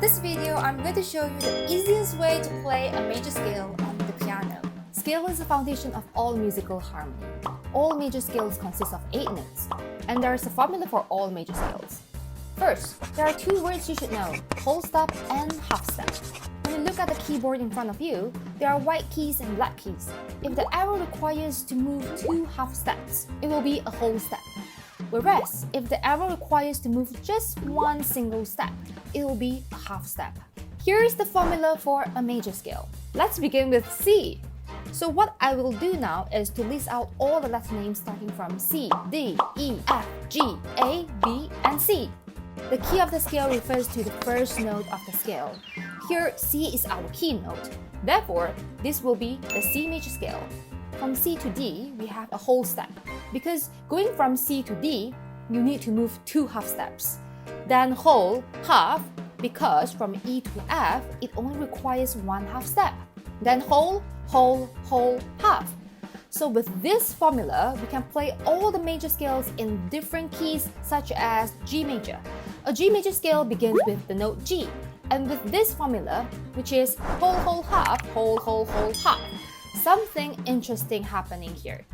this video, I'm going to show you the easiest way to play a major scale on the piano. Scale is the foundation of all musical harmony. All major scales consist of 8 notes, and there is a formula for all major scales. First, there are 2 words you should know, whole step and half step. When you look at the keyboard in front of you, there are white keys and black keys. If the arrow requires to move 2 half steps, it will be a whole step. Whereas, if the arrow requires to move just 1 single step, it will be a half step. Here is the formula for a major scale. Let's begin with C. So what I will do now is to list out all the letter names starting from C, D, E, F, G, A, B, and C. The key of the scale refers to the first note of the scale. Here, C is our key note. Therefore, this will be the C major scale. From C to D, we have a whole step. Because going from C to D, you need to move 2 half steps. Then whole, half, because from E to F, it only requires 1 half step. Then whole, whole, whole, half. So with this formula, we can play all the major scales in different keys such as G major. A G major scale begins with the note G. And with this formula, which is whole, whole, half, whole, whole, whole, half, something interesting happening here.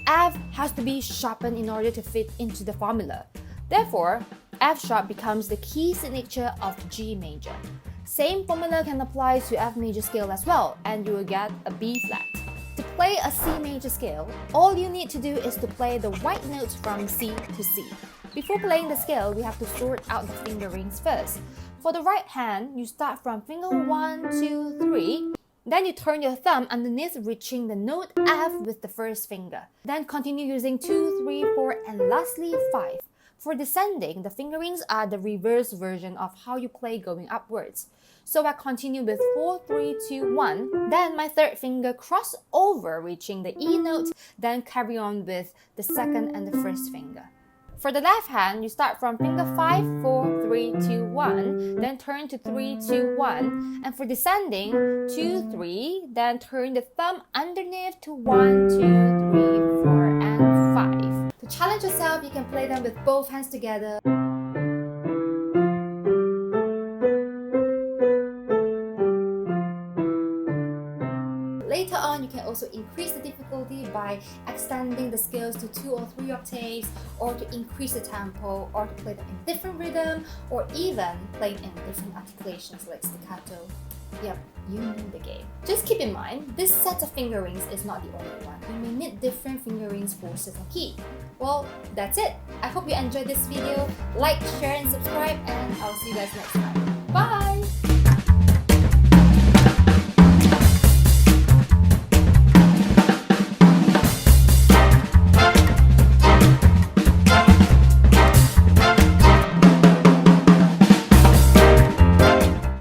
F has to be sharpened in order to fit into the formula. Therefore, F sharp becomes the key signature of G major. Same formula can apply to F major scale as well, and you will get a B flat. To play a C major scale, all you need to do is to play the white notes from C to C. Before playing the scale, we have to sort out the fingerings first. For the right hand, you start from finger 1, 2, 3. Then you turn your thumb underneath, reaching the note F with the first finger. Then continue using 2, 3, 4, and lastly 5. For descending, the fingerings are the reverse version of how you play going upwards. So I continue with 4, 3, 2, 1. Then my third finger cross over, reaching the E note, then carry on with the second and the first finger. For the left hand, you start from finger 5, 4, 3, 2, 1, then turn to 3, 2, 1, and for descending, 2, 3, then turn the thumb underneath to 1, 2, 3, 4, and 5. To challenge yourself, you can play them with both hands together. Later on, you can also increase the difficulty by extending the scales to 2 or 3 octaves, or to increase the tempo, or to play them in different rhythm, or even playing in different articulations like staccato. Yep, you know the game. Just keep in mind, this set of fingerings is not the only one. You may need different fingerings for certain key. Well, that's it. I hope you enjoyed this video. Like, share, and subscribe, and I'll see you guys next time.